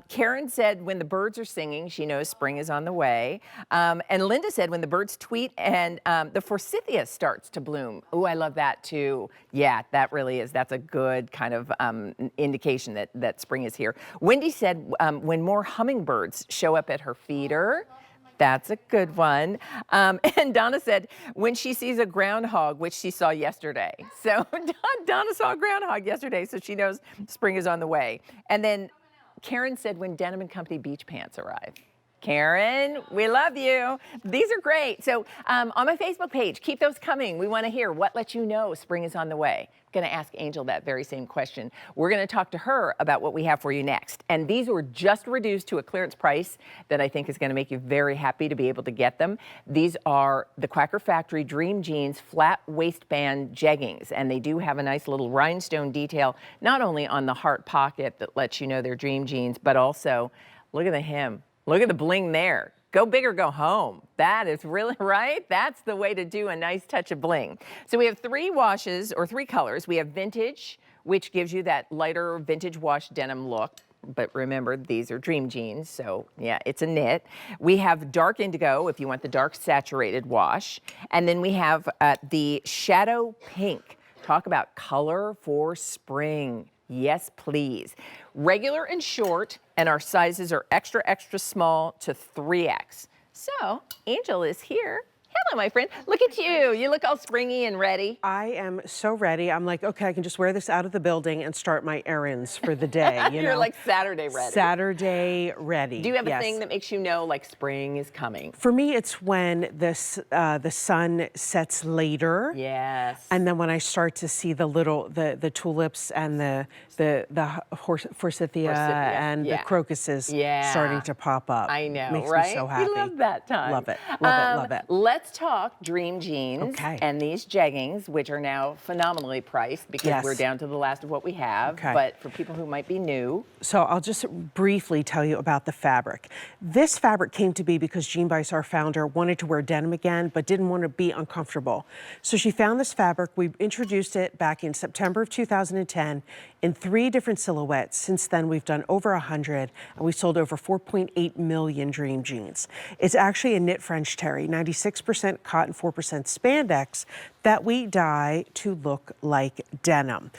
Karen said when the birds are singing, she knows spring is on the way. And Linda said when the birds tweet and the forsythia starts to bloom. Oh, I love that too. Yeah, that really is. That's a good kind of indication that spring is here. Wendy said when more hummingbirds show up at her feeder. That's a good one. And Donna said when she sees a groundhog, which she saw yesterday. So Donna saw a groundhog yesterday, so she knows spring is on the way. And then Karen said when Denim & Company beach pants arrive. Karen, we love you. These are great. So on my Facebook page, keep those coming. We want to hear what lets you know spring is on the way. I'm going to ask Angel that very same question. We're going to talk to her about what we have for you next. And these were just reduced to a clearance price that I think is going to make you very happy to be able to get them. These are the Quacker Factory Dream Jeans flat waistband jeggings. And they do have a nice little rhinestone detail, not only on the heart pocket that lets you know they're Dream Jeans, but also look at the hem. Look at the bling there. Go big or go home. That is really right. That's the way to do a nice touch of bling. So we have 3 washes or 3 colors. We have vintage, which gives you that lighter vintage wash denim look. But remember, these are Dream Jeans, so yeah, it's a knit. We have dark indigo if you want the dark saturated wash. And then we have the shadow pink. Talk about color for spring. Yes, please. Regular and short, and our sizes are extra, extra small to 3X. So, Angel is here. Hello, my friend. Look at you. You look all springy and ready. I am so ready. I'm like, okay, I can just wear this out of the building and start my errands for the day. You're like Saturday ready. Saturday ready. Do you have a thing that makes you know like spring is coming? For me, it's when the sun sets later. Yes. And then when I start to see the tulips and the forsythia and the crocuses starting to pop up. I know, Makes right? me so happy. We love that time. Love it, love it, love it. Let's talk Dream Jeans and these jeggings, which are now phenomenally priced because we're down to the last of what we have. But for people who might be new. So I'll just briefly tell you about the fabric. This fabric came to be because Jean Bice, our founder, wanted to wear denim again, but didn't want to be uncomfortable. So she found this fabric. We introduced it back in September of 2010 in 3 different silhouettes. Since then, we've done over 100, and we sold over 4.8 million Dream Jeans. It's actually a knit French terry, 96% cotton, 4% spandex that we dye to look like denim.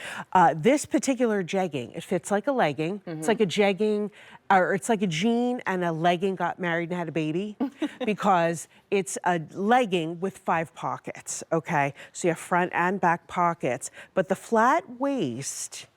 This particular jegging, it fits like a legging. It's like a jegging, or it's like a jean and a legging got married and had a baby because it's a legging with 5 pockets, okay? So you have front and back pockets, but the flat waist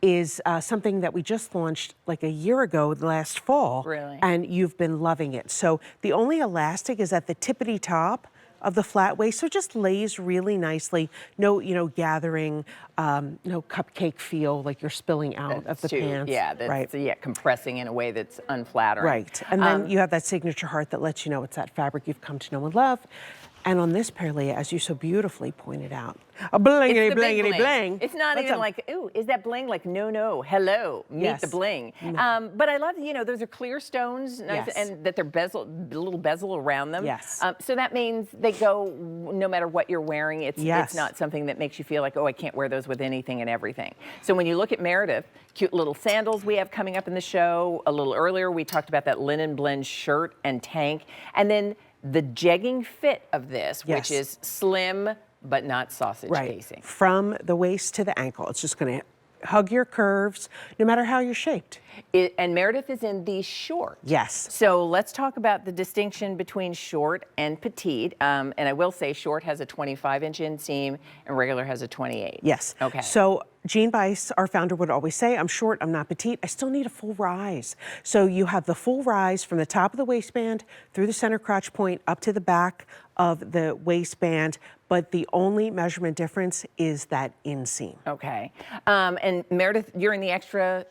is something that we just launched like a year ago, last fall. Really? And you've been loving it. So the only elastic is at the tippity top of the flat waist, so it just lays really nicely. No, gathering, no cupcake feel like you're spilling out of the pants. Yeah, that's compressing in a way that's unflattering. Right, and then you have that signature heart that lets you know it's that fabric you've come to know and love. And on this pair, Leah, as you so beautifully pointed out, a blingity, blingity, bling. It's not even like, ooh, is that bling? Like, no, hello, meet the bling. But I love, those are clear stones, nice, and that they're little bezel around them. Yes. So that means they go no matter what you're wearing. It's not something that makes you feel like, oh, I can't wear those with anything and everything. So when you look at Meredith, cute little sandals we have coming up in the show. A little earlier, we talked about that linen blend shirt and tank. And then the jegging fit of this, which is slim but not sausage casing. From the waist to the ankle. It's just going to hug your curves, no matter how you're shaped. And Meredith is in the short. Yes. So let's talk about the distinction between short and petite. And I will say short has a 25-inch inseam and regular has a 28. Yes. Okay. So Jean Bice, our founder, would always say, I'm short, I'm not petite, I still need a full rise. So you have the full rise from the top of the waistband through the center crotch point up to the back of the waistband, but the only measurement difference is that inseam. Okay. And Meredith, you're in the extra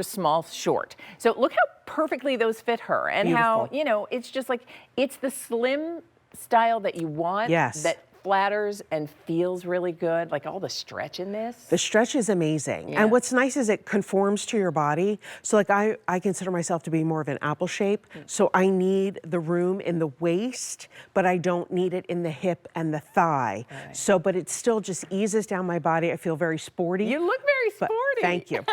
small short. So look how perfectly those fit her and how, it's just like, it's the slim style that you want that splatters and feels really good. Like all the stretch in this. The stretch is amazing. Yeah. And what's nice is it conforms to your body. So like I consider myself to be more of an apple shape. So I need the room in the waist, but I don't need it in the hip and the thigh. Right. So, but it still just eases down my body. I feel very sporty. You look very But sporty. thank you.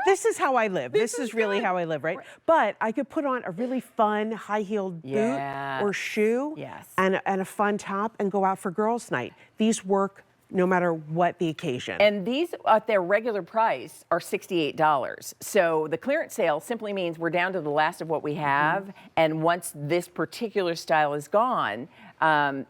This is how I live. This is really how I live, right? But I could put on a really fun high-heeled boot or shoe and a fun top and go out for girls' night. These work no matter what the occasion. And these at their regular price are $68. So the clearance sale simply means we're down to the last of what we have. And once this particular style is gone,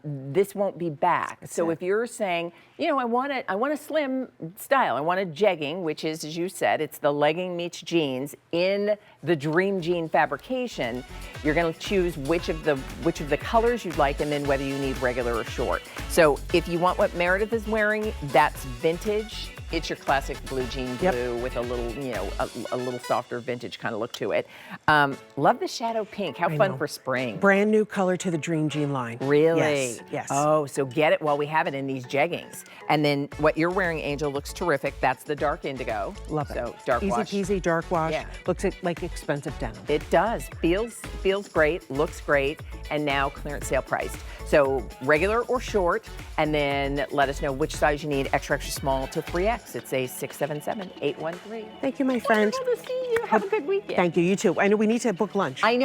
this won't be back. So if you're saying, you know, I want a slim style, I want a jegging, which is, as you said, it's the legging meets jeans in the Dream Jean fabrication. You're going to choose which of the colors you'd like, and then whether you need regular or short. So if you want what Meredith is wearing, that's vintage. It's your classic blue jean blue with a little, you know, a little softer vintage kind of look to it. Love the shadow pink. How fun for spring. Brand new color to the Dream Jean line. Really? Yes, yes. Oh, so get it while we have it in these jeggings. And then what you're wearing, Angel, looks terrific. That's the dark indigo. Love it. So dark wash. Easy peasy, dark wash. Yeah. Looks like expensive denim. It does. Feels great, looks great, and now clearance sale priced. So regular or short, and then let us know which size you need, extra small to 3X. It's a 677-813. Thank you, my friend. Wonderful to see you. Have a good weekend. Thank you. You too. I know we need to book lunch. I know.